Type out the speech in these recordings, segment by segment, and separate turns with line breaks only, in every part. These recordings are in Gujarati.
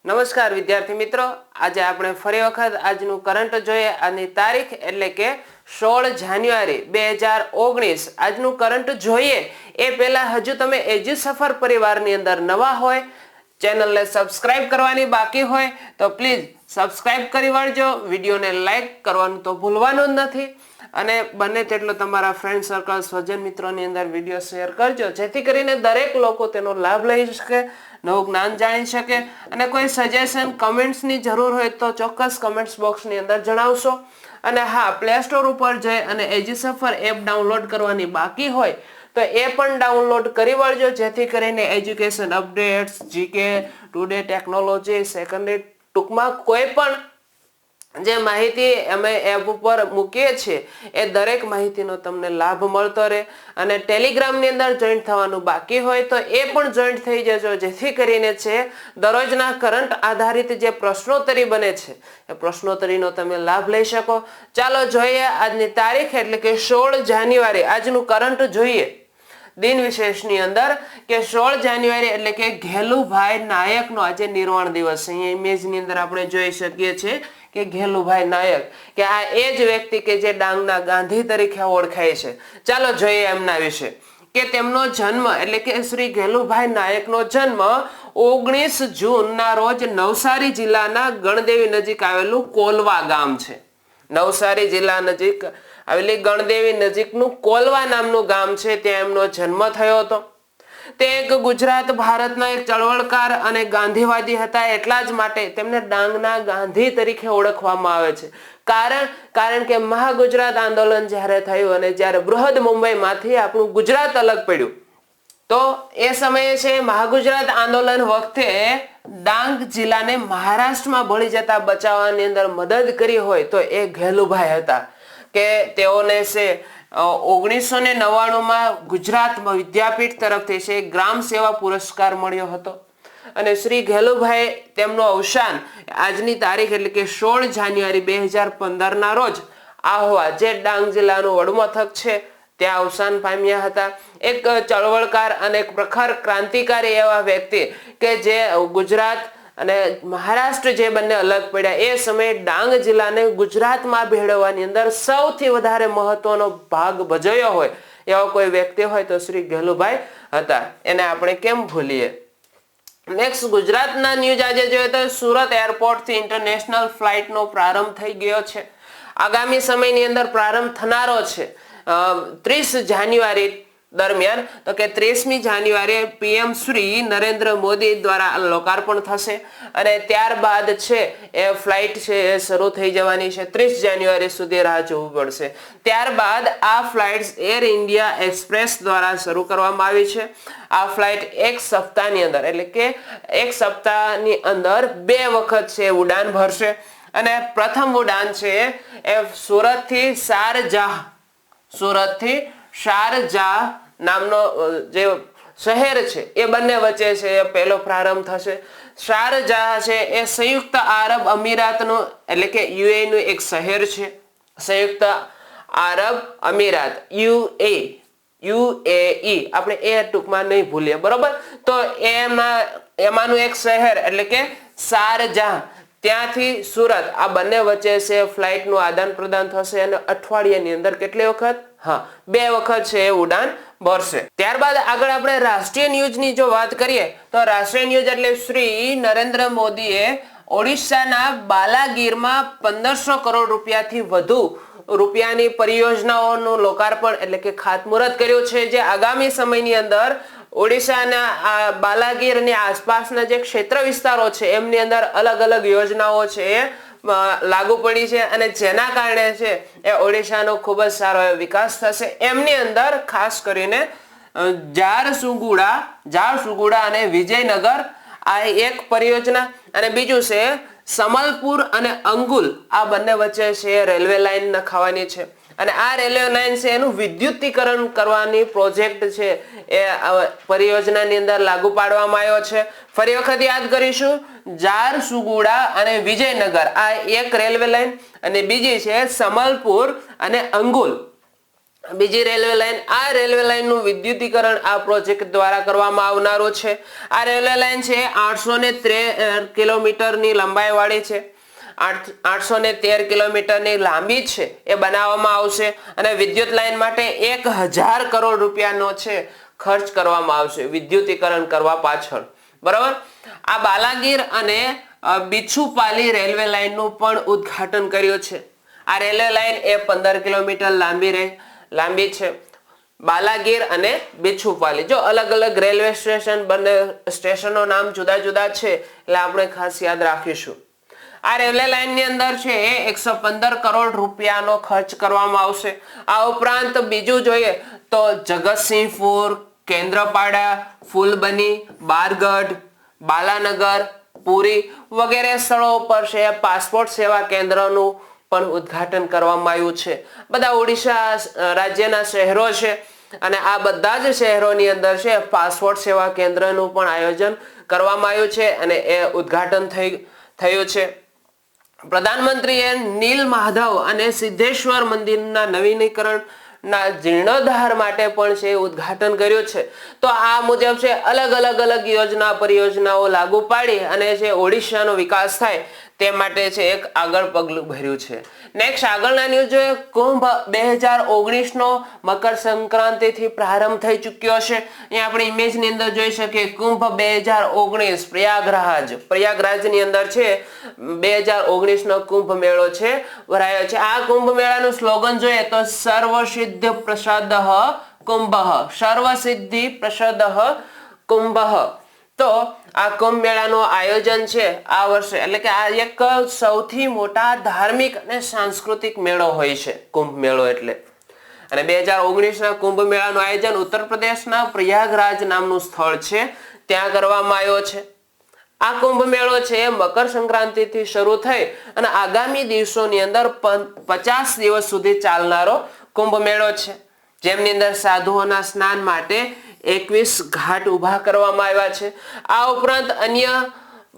નમસ્કાર વિદ્યાર્થી મિત્રો, આજે આપણે ફરી વખત આજનું કરંટ જોઈએ. આની તારીખ એટલે કે 16 જાન્યુઆરી 2019 આજનું કરંટ જોઈએ એ પહેલા હજુ તમે એજ્યુ સફર પરિવારની અંદર નવા હોય, ચેનલને સબસ્ક્રાઇબ કરવાની બાકી હોય તો પ્લીઝ સબસ્ક્રાઇબ કરી વાળજો. વિડીયોને લાઈક કરવાનું તો ભૂલવાનું જ નથી અને બને તેટલો તમારા ફ્રેન્ડ સર્કલ, સ્વજન મિત્રોની અંદર વિડીયો શેર કરજો, જેથી કરીને દરેક લોકો તેનો લાભ લઈ શકે, નવું જ્ઞાન જાણી શકે. અને કોઈ સજેશન, કમેન્ટ્સની જરૂર હોય તો ચોક્કસ કમેન્ટ્સ બોક્સની અંદર જણાવશો. અને હા, પ્લે સ્ટોર ઉપર જઈ અને એજ્યુ સફર એપ ડાઉનલોડ કરવાની બાકી હોય તો એ પણ ડાઉનલોડ કરી વાળજો, જેથી કરીને education updates, GK, today technology, secondary, ટૂંકમાં કોઈ પણ જે માહિતી અમે એપ ઉપર મૂકીએ છીએ એ દરેક માહિતીનો તમને લાભ મળતો રહે. અને ટેલિગ્રામની અંદર જોઈન્ટ થવાનું બાકી હોય તો એ પણ જોઈન્ટ થઈ જજો, જેથી કરીને છે દરરોજના કરંટ આધારિત જે પ્રશ્નોત્તરી બને છે એ પ્રશ્નોત્તરીનો તમે લાભ લઈ શકો. ચાલો જોઈએ આજની તારીખ એટલે કે 16 જાન્યુઆરી આજનું કરંટ જોઈએ દિન વિશેષની અંદર કે 16 જાન્યુઆરી એટલે કે ઘેલુભાઈ નાયકનો આજે નિર્વાણ દિવસ. અહીંયા ઇમેજની અંદર આપણે જોઈ શકીએ છીએ કે ઘેલુભાઈ નાયક, કે આ એ જ વ્યક્તિ કે જે ડાંગના ગાંધી તરીકે ઓળખાય છે. ચાલો જોઈએ એમના વિશે કે તેમનો જન્મ એટલે કે શ્રી ઘેલુભાઈ નાયકનો જન્મ 19 જૂનના રોજ નવસારી જિલ્લાના ગણદેવી નજીક આવેલું કોલવા ગામ છે. નવસારી જિલ્લા નજીક આવેલી ગણદેવી નજીકનું કોલવા નામનું ગામ છે, ત્યાં એમનો જન્મ થયો હતો. તે એક ગુજરાત ભારતના એક ચળવળકાર અને ગાંધીવાદી હતા, એટલા જ માટે તેમને ડાંગના ગાંધી તરીકે ઓળખવામાં આવે છે. કારણ કે મહાગુજરાત આંદોલન જ્યારે થયું અને જ્યારે બૃહદ મુંબઈમાંથી આપણું ગુજરાત અલગ પડ્યું તો એ સમયે છે મહાગુજરાત આંદોલન વખતે ડાંગ જિલ્લાને મહારાષ્ટ્રમાં ભળી જતા બચાવવાની અંદર મદદ કરી હોય તો એ ઘેલુભાઈ હતા. કે તેઓને છે 1999 ગુજરાત વિદ્યાપીઠ તરફથી છે ગ્રામ સેવા પુરસ્કાર મળ્યો હતો. અને શ્રી ઘેલુભાઈ તેમનું અવસાન આજની તારીખ એટલે કે 16 જાન્યુઆરી 2015 ના રોજ આહવા, જે ડાંગ જિલ્લાનું વડમથક છે, ત્યાં અવસાન પામ્યા હતા. એક ચળવળકાર અને એક પ્રખર ક્રાંતિકારી એવા વ્યક્તિ કે જે ગુજરાત અને મહારાષ્ટ્ર જે બંને અલગ પડ્યા એ સમયે ડાંગ જિલ્લાને ગુજરાતમાં ભેળવવાની અંદર સૌથી વધારે મહત્વનો ભાગ ભજવ્યો હોય એવો કોઈ વ્યક્તિ હોય તો શ્રી ઘેલુભાઈ હતા. એને આપણે કેમ ભૂલીએ. નેક્સ્ટ ગુજરાતના ન્યૂઝ આજે જોઈએ તો સુરત એરપોર્ટથી ઇન્ટરનેશનલ ફ્લાઇટનો પ્રારંભ થઈ ગયો છે. આગામી સમયની અંદર પ્રારંભ થનારો છે 30 જાન્યુઆરી દરમિયાન, તો કે 30મી જાન્યુઆરીએ પીએમ શ્રી નરેન્દ્ર મોદી દ્વારા લોકાર્પણ થશે અને ત્યારબાદ છે એ ફ્લાઇટ છે એ શરૂ થઈ જવાની છે. 30 જાન્યુઆરી સુધી રાહ જોવું પડશે. ત્યારબાદ આ ફ્લાઇટ્સ એર ઇન્ડિયા એક્સપ્રેસ દ્વારા શરૂ કરવામાં આવી છે. આ ફ્લાઇટ એક સપ્તાહની અંદર એટલે કે એક સપ્તાહની અંદર 2 વખત છે ઉડાન ભરશે. અને પ્રથમ ઉડાન છે એ સુરતથી શારજાહ નામનો જે શહેર છે એ બંને વચ્ચે છે એ પહેલો પ્રારંભ થશે. શારજાહ છે એ સંયુક્ત આરબ અમીરાતનું એટલે કે યુએ નું એક શહેર છે. સંયુક્ત આરબ અમીરાત UAE, આપણે એ ટૂંકમાં નહીં ભૂલીએ, બરોબર. તો એમાંનું એક શહેર એટલે કે શારજાહ, ત્યાંથી સુરત, આ બંને વચ્ચે છે ફ્લાઇટનું આદાન પ્રદાન થશે અને અઠવાડિયાની અંદર કેટલી વખત? 2 વખત છે ઉડાન ભરશે. ત્યારબાદ આગળ આપણે રાષ્ટ્રીય ન્યૂઝની જો વાત કરીએ તો રાષ્ટ્રીય ન્યૂઝ એટલે શ્રી નરેન્દ્ર મોદીએ ઓડિશાના બાલાગીરમાં 1500 કરોડ રૂપિયાથી વધુ રૂપિયાની પરિયોજનાઓનું લોકાર્પણ એટલે કે ખાતમુહૂર્ત કર્યું છે, જે આગામી સમયની અંદર ઓડિશાના બાલાગીરની આસપાસના જે ક્ષેત્ર વિસ્તારો છે એમની અંદર અલગ અલગ યોજનાઓ છે એ લાગુ પડી છે અને જેના કારણે છે એ ઓડિશાનો ખૂબ જ સારો વિકાસ થશે. એમની અંદર ખાસ કરીને ઝારસુગુડા અને વિજયનગર આ એક પરિયોજના, અને બીજું છે સમલપુર અને અંગુલ, આ બંને વચ્ચે છે રેલવે લાઈન નખાવાની છે. અને આ રેલવે લાઈન છે એનું વિદ્યુતીકરણ કરવાની પ્રોજેક્ટ છે એ પરિયોજનાની અંદર લાગુ પાડવામાં આવ્યો છે. ફરી વખત યાદ કરીશું, ઝારસુગુડા અને વિજયનગર આ એક રેલવે લાઈન અને બીજી છે સમલપુર અને અંગુલ બીજી રેલવે લાઈન, આ રેલવે લાઈનનું વિદ્યુતીકરણ આ પ્રોજેક્ટ દ્વારા કરવામાં આવનારું છે. આ રેલવે લાઈન છે 813 કિલોમીટરની લંબાઈ વાળી છે. 813 કિલોમીટરની લાંબી છે એ બનાવવામાં આવશે અને વિદ્યુત લાઈન માટે 1000 કરોડ રૂપિયાનો છે ખર્ચ કરવામાં આવશે વિદ્યુતીકરણ કરવા પાછળ. બરાબર. આ બાલાગીર અને બિછુપાલી રેલવે લાઈનનું પણ ઉદ્ઘાટન કર્યું છે. આ રેલવે લાઈન એ 15 કિલોમીટર લાંબી છે. બાલાગીર અને બિછુપાલી, જો અલગ અલગ રેલવે સ્ટેશન, બંને સ્ટેશનો નામ જુદા જુદા છે એટલે આપણે ખાસ યાદ રાખીશું. આ રેલવે લાઈન ની અંદર છે 115 કરોડ રૂપિયાનો ખર્ચ કરવામાં આવશે. આ ઉપરાંત બીજું જોઈએ તો જગતસિંહપુર, કેન્દ્રપાડા, ફૂલબની, બારગઢ, બાલાનગર, પુરી વગેરે સ્થળો પર છે પાસપોર્ટ સેવા કેન્દ્રનું પણ ઉદ્ઘાટન કરવામાં આવ્યું છે. બધા ઓડિશા રાજ્યના શહેરો છે અને આ બધા જ શહેરોની અંદર છે પાસપોર્ટ સેવા કેન્દ્રનું પણ આયોજન કરવામાં આવ્યું છે અને એ ઉદ્ઘાટન થયું છે. પ્રધાનમંત્રીએ નીલ માધવ અને સિદ્ધેશ્વર મંદિરના નવીનીકરણ ના જીર્ણોદ્ધાર માટે પણ છે ઉદ્ઘાટન કર્યું છે. તો આ મુજબ છે અલગ અલગ યોજના પરિયોજનાઓ લાગુ પાડી અને છે ઓડિશાનો વિકાસ થાય તે માટે છે એક આગળ પગલું ભર્યું છે. નેક્સ્ટ આગળના ન્યૂઝ જોઈએ. કુંભ 2019 નો મકર સંક્રાંતિ થી પ્રારંભ થઈ ચૂક્યો છે. અહીંયા આપણે ઇમેજ ની અંદર જોઈ શકીએ કુંભ 2019 પ્રયાગરાજની અંદર છે 2019 નો કુંભ મેળો છે ભરાયો છે. આ કુંભ મેળાનું સ્લોગન જોઈએ તો સર્વસિદ્ધ પ્રસાદઃ કુંભઃ, સર્વસિદ્ધિ પ્રસાદઃ કુંભઃ. તો આ કુંભ મેળાનું આયોજન છે આ વર્ષે, એટલે કે આ એક સૌથી મોટા ધાર્મિક અને સાંસ્કૃતિક મેળો હોય છે કુંભ મેળો એટલે. અને 2019 ના કુંભ મેળાનું આયોજન ઉત્તર પ્રદેશના પ્રયાગરાજ નામનું સ્થળ છે ત્યાં કરવામાં આવ્યો છે. આ કુંભ મેળો છે મકર સંક્રાંતિ થી શરૂ થઈ અને આગામી દિવસોની અંદર 50 દિવસ સુધી ચાલનારો કુંભ મેળો છે, જેમની અંદર સાધુઓના સ્નાન માટે 21 ઘાટ ઉભા કરવામાં આવ્યા છે. આ ઉપરાંત અન્ય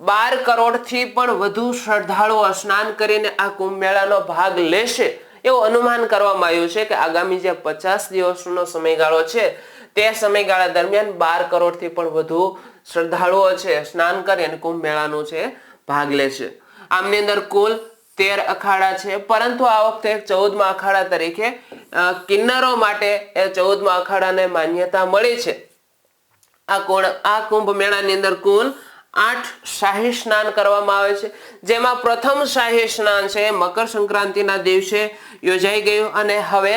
12 કરોડથી પણ વધુ શ્રદ્ધાળુઓ સ્નાન કરીને આ કુંભ મેળાનો ભાગ લેશે એવું અનુમાન કરવામાં આવ્યું છે કે આગામી જે 50 દિવસનો સમયગાળો છે તે સમયગાળા દરમિયાન 12 કરોડથી પણ વધુ શ્રદ્ધાળુઓ છે સ્નાન કરી અને કુંભ મેળાનો છે ભાગ લેશે. આમની અંદર કુલ 13 અખાડા છે, પરંતુ આ વખતે 14મા અખાડા તરીકે કિન્નરો માટે એ 14મા અખાડાને માન્યતા મળી છે. આ કુંભ મેળાની અંદર કુલ 8 શાહી સ્નાન કરવામાં આવે છે, જેમાં પ્રથમ શાહી સ્નાન છે મકર સંક્રાંતિના દિવસે યોજાઈ ગયું અને હવે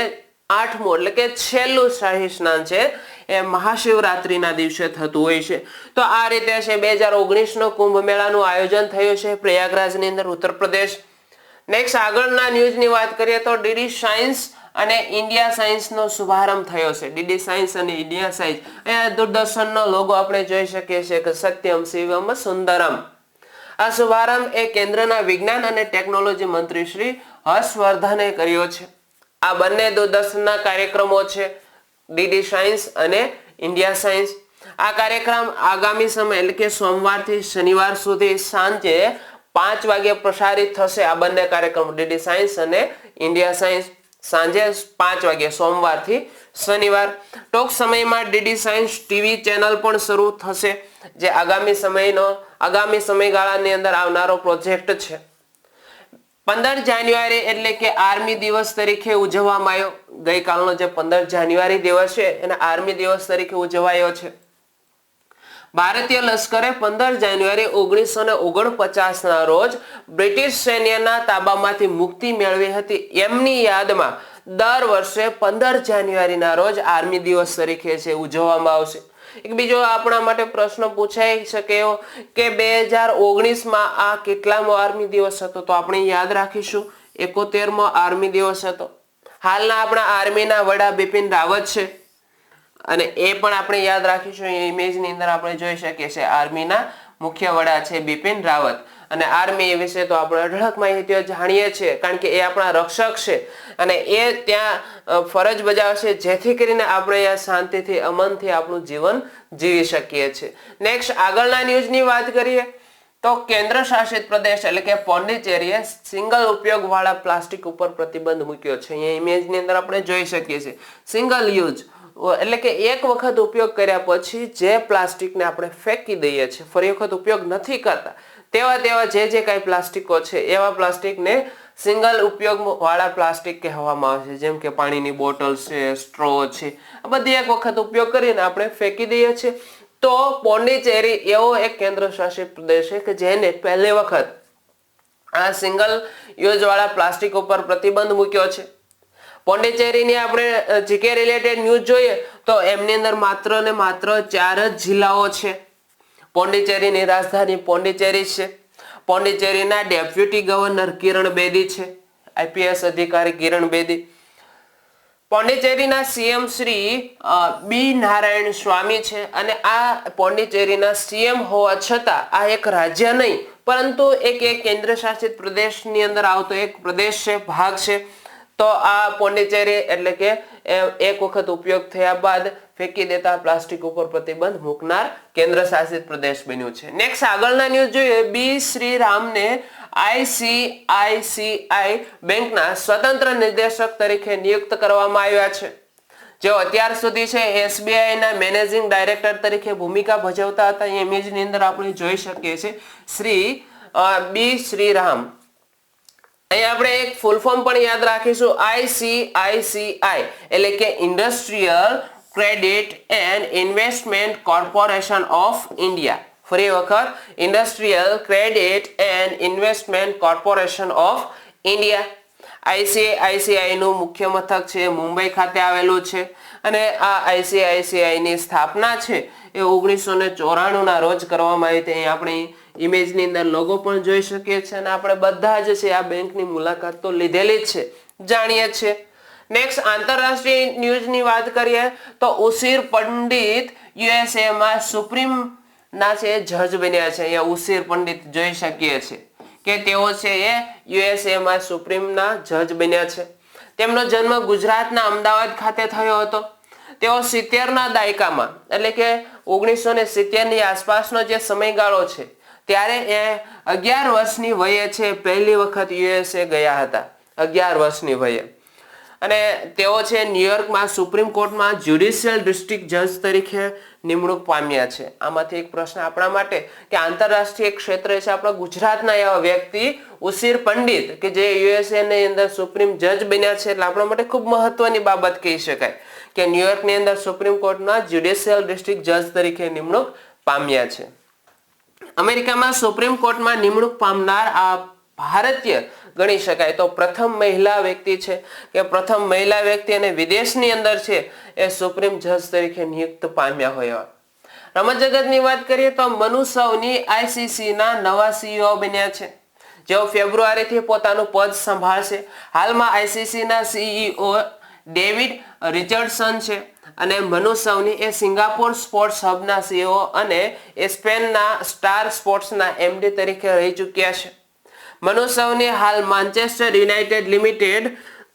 8મું એટલે કે છેલ્લું શાહી સ્નાન છે એ મહાશિવરાત્રીના દિવસે થતું હોય છે. તો આ રીતે છે 2019 નો કુંભ મેળાનું આયોજન થયું છે પ્રયાગરાજની અંદર ઉત્તર પ્રદેશ. નેક્સ્ટ આગળના ન્યૂઝની વાત કરીએ તો ડીડી સાયન્સ અને ઇન્ડિયા સાયન્સનો શુભારંભ થયો છે. ડીડી સાયન્સ અને ઇન્ડિયા સાયન્સ, અહીંયા દૂરદર્શનનો લોગો આપણે જોઈ શકીએ છીએ કે સત્યમ શિવમ સુંદરમ. આ શુભારંભ એ કેન્દ્રના વિજ્ઞાન અને ટેકનોલોજી મંત્રી શ્રી હર્ષવર્ધને કર્યો છે. આ બંને દૂરદર્શનના કાર્યક્રમો છે ડીડી સાયન્સ અને ઇન્ડિયા સાયન્સ. આ કાર્યક્રમ આગામી સમય એટલે કે સોમવારથી શનિવાર સુધી સાંજે 5 વાગે પ્રસારિત થશે. આ બંને કાર્યક્રમ ડીડી સાયન્સ અને ઇન્ડિયા સાયન્સ સાંજે 5 વાગે સોમવારથી શનિવાર. ટૂંક સમયમાં ડીડી સાયન્સ ટીવી ચેનલ પણ શરૂ થશે, જે આગામી સમયગાળાની અંદર આવનારો પ્રોજેક્ટ છે. 15 જાન્યુઆરી એટલે કે આર્મી દિવસ તરીકે ઉજવવામાં આવ્યો. ગઈકાલનો જે 15 જાન્યુઆરી દિવસ છે એને આર્મી દિવસ તરીકે ઉજવાયો છે. ભારતીય લશ્કરે 15 જાન્યુઆરી 1949 ના રોજ બ્રિટિશ સૈન્યના તાબામાંથી મુક્તિ મેળવી હતી. એમની યાદમાં દર વર્ષે 15 જાન્યુઆરીના રોજ આર્મી દિવસ તરીકે છે ઉજવવામાં આવશે. એક બીજો આપણા માટે પ્રશ્ન પૂછાઈ શકે એવો કે 2019માં આ કેટલામો આર્મી દિવસ હતો, તો આપણે યાદ રાખીશું 71મો આર્મી દિવસ હતો. હાલના આપણા આર્મીના વડા બિપિન રાવત છે અને એ પણ આપણે યાદ રાખીશું. એ ઇમેજની અંદર આપણે જોઈ શકીએ છીએ આર્મીના મુખ્ય વડા છે બિપિન રાવત. અને આર્મી વિશે તો આપણે અઢળક માહિતીઓ જાણીએ છીએ, કારણ કે એ આપણા રક્ષક છે અને એ ત્યાં ફરજ બજાવશે જેથી કરીને આપણે અહીંયા શાંતિથી અમનથી આપણું જીવન જીવી શકીએ છીએ. નેક્સ્ટ આગળના ન્યૂઝની વાત કરીએ તો કેન્દ્ર શાસિત પ્રદેશ એટલે કે પોંડિચેરીએ સિંગલ ઉપયોગ વાળા પ્લાસ્ટિક ઉપર પ્રતિબંધ મૂક્યો છે. અહીંયા ઇમેજ ની અંદર આપણે જોઈ શકીએ છીએ સિંગલ યુઝ એટલે કે એક વખત ઉપયોગ કર્યા પછી જે પ્લાસ્ટિકને આપણે ફેંકી દઈએ છીએ, ફરી વખત ઉપયોગ નથી કરતા, તેવા જે કાંઈ પ્લાસ્ટિકો છે એવા પ્લાસ્ટિકને સિંગલ ઉપયોગ વાળા પ્લાસ્ટિક કહેવામાં આવે છે. જેમ કે પાણીની બોટલ છે, સ્ટ્રો છે, આ બધી એક વખત ઉપયોગ કરીને આપણે ફેંકી દઈએ છીએ. તો પોંડિચેરી એવો એક કેન્દ્ર શાસિત પ્રદેશ છે કે જેને પહેલી વખત આ સિંગલ યુઝ વાળા પ્લાસ્ટિક ઉપર પ્રતિબંધ મૂક્યો છે. પોંડિચેરીની આપણે જીકે રિલેટેડ ન્યૂઝ જોઈએ તો એમની અંદર માત્ર ને માત્ર 4 જ જિલ્લાઓ છે. પોંડિચેરીની રાજધાની પોંડિચેરી છે. પોંડિચેરીના ડેપ્યુટી ગવર્નર કિરણ બેદી છે, આઈપીએસ અધિકારી કિરણ બેદી. પોંડિચેરીના સીએમ શ્રી બી નારાયણ સ્વામી છે અને આ પોંડિચેરીના સીએમ હોવા છતાં આ એક રાજ્ય નહીં પરંતુ એક કેન્દ્ર શાસિત પ્રદેશની અંદર આવતો એક પ્રદેશ છે, ભાગ છે. તો આ પોંડિચેરી એટલે કે એક વખત ઉપયોગ થયા બાદ ફેંકી દેતા પ્લાસ્ટિક ઉપર પ્રતિબંધ મૂકનાર કેન્દ્ર શાસિત પ્રદેશ બન્યું છે. નેક્સ્ટ આગળના ન્યૂઝ જોઈએ. બી શ્રીરામને ICICI બેંકના સ્વતંત્ર નિર્દેશક તરીકે નિયુક્ત કરવામાં આવ્યા છે. જેઓ અત્યાર સુધી છે SBI ના મેનેજિંગ ડાયરેક્ટર તરીકે ભૂમિકા ભજવતા હતા. એ ઇમેજની અંદર આપણે જોઈ શકીએ છીએ શ્રી બી શ્રીરામ. અહીં આપણે એક ફૂલ ફોર્મ પણ યાદ રાખીશું. ICICI એટલે કે industrial credit and investment corporation of India. ફરી વખત industrial credit and investment corporation of India. ICICI નું મુખ્ય મથક છે મુંબઈ ખાતે આવેલું છે અને આ ICICI ની સ્થાપના છે એ 1994 ના રોજ કરવામાં આવી હતી. અહીં આપણે ઇમેજની અંદર લોગો પણ જોઈ શકીએ છીએ અને આપણે બધા જ છે આ બેંકની મુલાકાત તો લીધેલી જ છે, જાણીએ છીએ. નેક્સ્ટ આંતરરાષ્ટ્રીય ન્યૂઝની વાત કરીએ તો ઉસીર પંડિત USA માં સુપ્રીમ ના છે જજ બન્યા છે. અહીંયા ઉસીર પંડિત જોઈ શકીએ છીએ કે તેઓ છે એ USA માં સુપ્રીમના જજ બન્યા છે. તેમનો જન્મ ગુજરાતના અમદાવાદ ખાતે થયો હતો. તેઓ 70 ના દાયકામાં એટલે કે 1970 ની આસપાસનો જે સમયગાળો છે ત્યારે એ 11 વર્ષની વયે છે પહેલી વખત USA ગયા હતા, 11 વર્ષની વયે. અને તેઓ છે ન્યુયોર્કમાં સુપ્રીમ કોર્ટમાં જ્યુડિશિયલ ડિસ્ટ્રિક્ટ જજ તરીકે નિમણૂક પામ્યા છે. આમાંથી એક પ્રશ્ન આપણા માટે કે આંતરરાષ્ટ્રીય ક્ષેત્રે છે આપણા ગુજરાતના એવા વ્યક્તિ ઉસીર પંડિત કે જે USA ની અંદર સુપ્રીમ જજ બન્યા છે, એટલે આપણા માટે ખૂબ મહત્વની બાબત કહી શકાય કે ન્યુયોર્કની અંદર સુપ્રીમ કોર્ટના જ્યુડિશિયલ ડિસ્ટ્રિક્ટ જજ તરીકે નિમણૂક પામ્યા છે. અમેરિકામાં સુપ્રીમ કોર્ટમાં નિમણૂક પામનાર આ ભારતીય ગણી શકાય તો પ્રથમ મહિલા વ્યક્તિ છે કે પ્રથમ મહિલા વ્યક્તિ અને વિદેશની અંદર છે એ સુપ્રીમ જજ તરીકે નિયુક્ત પામ્યા હોય. રમત જગતની વાત કરીએ તો મનુ સૌની ICC ના નવા CEO બન્યા છે, જેઓ ફેબ્રુઆરીથી પોતાનું પદ સંભાળશે. હાલમાં ICC ના CEO ડેવિડ રિચર્ડસન છે અને મનુ સૌની એ સિંગાપોર સ્પોર્ટ્સ હબના CEO અને સ્પેનના સ્ટાર સ્પોર્ટ્સના MD તરીકે રહી ચૂક્યા છે. મનુ સૌની હાલ માન્ચેસ્ટર યુનાઇટેડ લિમિટેડ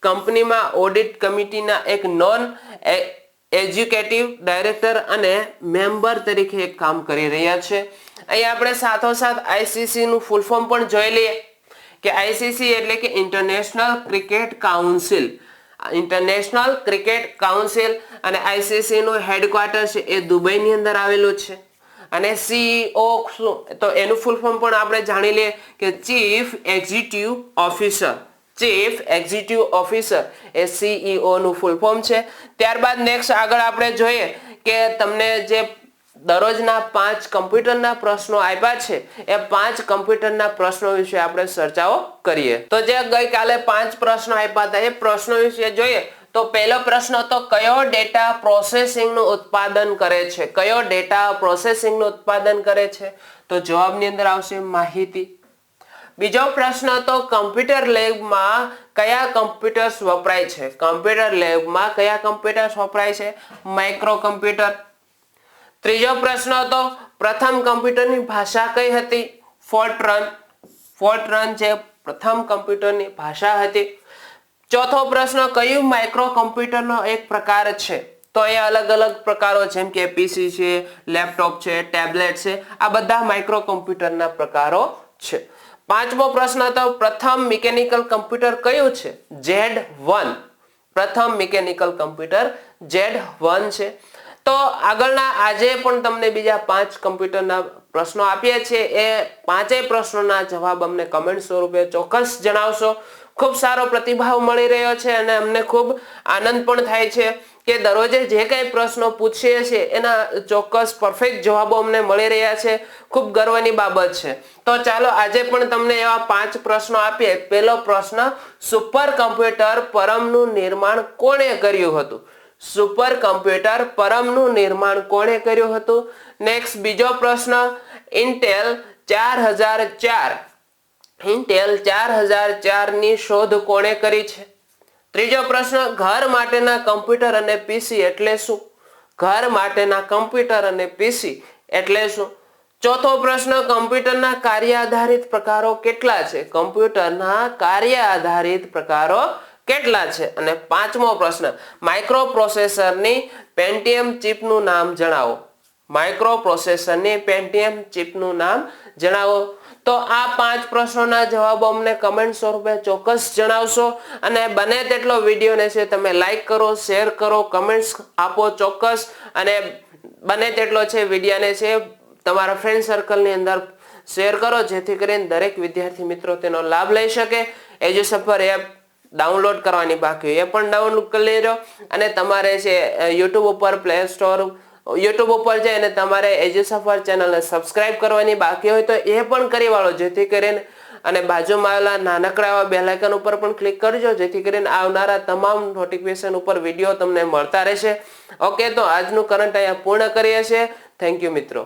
કંપનીમાં ઓડિટ કમિટીના એક નોન એક્ઝિક્યુટિવ ડાયરેક્ટર અને મેમ્બર તરીકે એક કામ કરી રહ્યા છે. અહીં આપણે સાથોસાથ ICC નું ફૂલ ફોર્મ પણ જોઈ લઈએ કે ICC એટલે કે international cricket council. International cricket council અને ICC નું હેડક્વાર્ટર છે એ દુબઈની અંદર આવેલું છે. અને CEO શું તો એનું ફૂલ ફોર્મ પણ આપણે જાણી લઈએ કે chief executive officer. Chief executive officer એ CEO નું ફૂલ ફોર્મ છે. ત્યારબાદ નેક્સ્ટ આગળ આપણે જોઈએ કે તમને જે દરરોજના 5 કમ્પ્યુટરના પ્રશ્નો આપ્યા છે એ 5 કમ્પ્યુટરના પ્રશ્નો વિશે આપણે ચર્ચાઓ કરીએ. તો જે ગઈકાલે 5 પ્રશ્નો આપ્યા હતા એ પ્રશ્નો વિશે જોઈએ તો પહેલો પ્રશ્ન તો કયો ડેટા પ્રોસેસિંગ નું ઉત્પાદન કરે છે? કયો ડેટા પ્રોસેસિંગ નું ઉત્પાદન કરે છે? તો જવાબની અંદર આવશે માહિતી. બીજો પ્રશ્ન તો કમ્પ્યુટર લેબમાં કયા કમ્પ્યુટર્સ વપરાય છે? કમ્પ્યુટર લેબમાં કયા કમ્પ્યુટર્સ વપરાય છે? Micro computer. ત્રીજો પ્રશ્ન તો પ્રથમ કમ્પ્યુટરની ભાષા કઈ હતી? ફોર્ટ્રન. ફોર્ટ્રન જે પ્રથમ કમ્પ્યુટરની ભાષા હતી. ચોથો પ્રશ્ન કયું માઇક્રો કમ્પ્યુટરનો એક પ્રકાર છે? તો અહીંયા અલગ અલગ પ્રકારો જેમ કે પીસી છે, લેપટોપ છે, ટેબ્લેટ છે, આ બધા માઇક્રો કમ્પ્યુટરના પ્રકારો છે. પાંચમો પ્રશ્ન હતો, પ્રથમ મિકેનિકલ કમ્પ્યુટર કયું છે? Z1. પ્રથમ મિકેનિકલ કમ્પ્યુટર Z1 છે. તો આગળના આજે પણ તમને બીજા 5 કમ્પ્યુટરના પ્રશ્નો આપ્યા છે, એ પાંચેય પ્રશ્નોના જવાબ અમને કમેન્ટ સ્વરૂપે ચોક્કસ જણાવશો. ખૂબ સારો પ્રતિભાવ મળી રહ્યો છે અને અમને ખૂબ આનંદ પણ થાય છે કે દરરોજે જે કંઈ પ્રશ્નો પૂછીએ છીએ એના ચોક્કસ પરફેક્ટ જવાબો અમને મળી રહ્યા છે. ખૂબ ગર્વની બાબત છે. તો ચાલો આજે પણ તમને એવા 5 પ્રશ્નો આપીએ. પહેલો પ્રશ્ન, સુપર કમ્પ્યુટર પરમનું નિર્માણ કોણે કર્યું હતું? સુપર કમ્પ્યુટર પરમનું નિર્માણ કોણે કર્યું હતું? નેક્સ્ટ બીજો પ્રશ્ન, ઇન્ટેલ 4004 ઇન્ટેલ 4004 ની શોધ કોણે કરી છે? ત્રીજો પ્રશ્ન, ઘર માટેના કમ્પ્યુટર અને પીસી એટલે શું? ઘર માટેના કમ્પ્યુટર અને પીસી એટલે શું? ચોથો પ્રશ્ન, કમ્પ્યુટરના કાર્ય આધારિત પ્રકારો કેટલા છે? કમ્પ્યુટરના કાર્ય આધારિત પ્રકારો કેટલા છે? અને પાંચમો પ્રશ્ન, માઇક્રો પ્રોસેસરની પેન્ટિયમ ચિપનું નામ જણાવો. માઇક્રો પ્રોસેસરની પેન્ટિયમ ચિપનું નામ જણાવો. તો આ 5 પ્રશ્નોના જવાબો અમને કમેન્ટ સ્વરૂપે ચોક્કસ જણાવશો અને બને તેટલો વિડીયોને છે તમે લાઈક કરો, શેર કરો, કમેન્ટ્સ આપો ચોક્કસ, અને બને તેટલો છે વિડીયોને છે તમારા ફ્રેન્ડ સર્કલની અંદર શેર કરો જેથી કરીને દરેક વિદ્યાર્થી મિત્રો તેનો લાભ લઈ શકે. એજ્યુસફર એપ ડાઉનલોડ કરવાની બાકી હોય એ પણ ડાઉનલોડ કરી લેજો, અને તમારે છે યુટ્યુબ ઉપર, પ્લે સ્ટોર, યુટ્યુબ ઉપર જઈને તમારે એજ્યુસફર ચેનલને સબસ્ક્રાઇબ કરવાની બાકી હોય તો એ પણ કરી વાળો જેથી કરીને, અને બાજુમાં આવેલા નાનકડા એવા બેલ આઇકન ઉપર પણ ક્લિક કરજો જેથી કરીને આવનારા તમામ નોટિફિકેશન ઉપર વિડીયો તમને મળતા રહેશે. ઓકે, તો આજનું કરંટ અહીંયા પૂર્ણ કરીએ છીએ. થેન્ક યુ મિત્રો.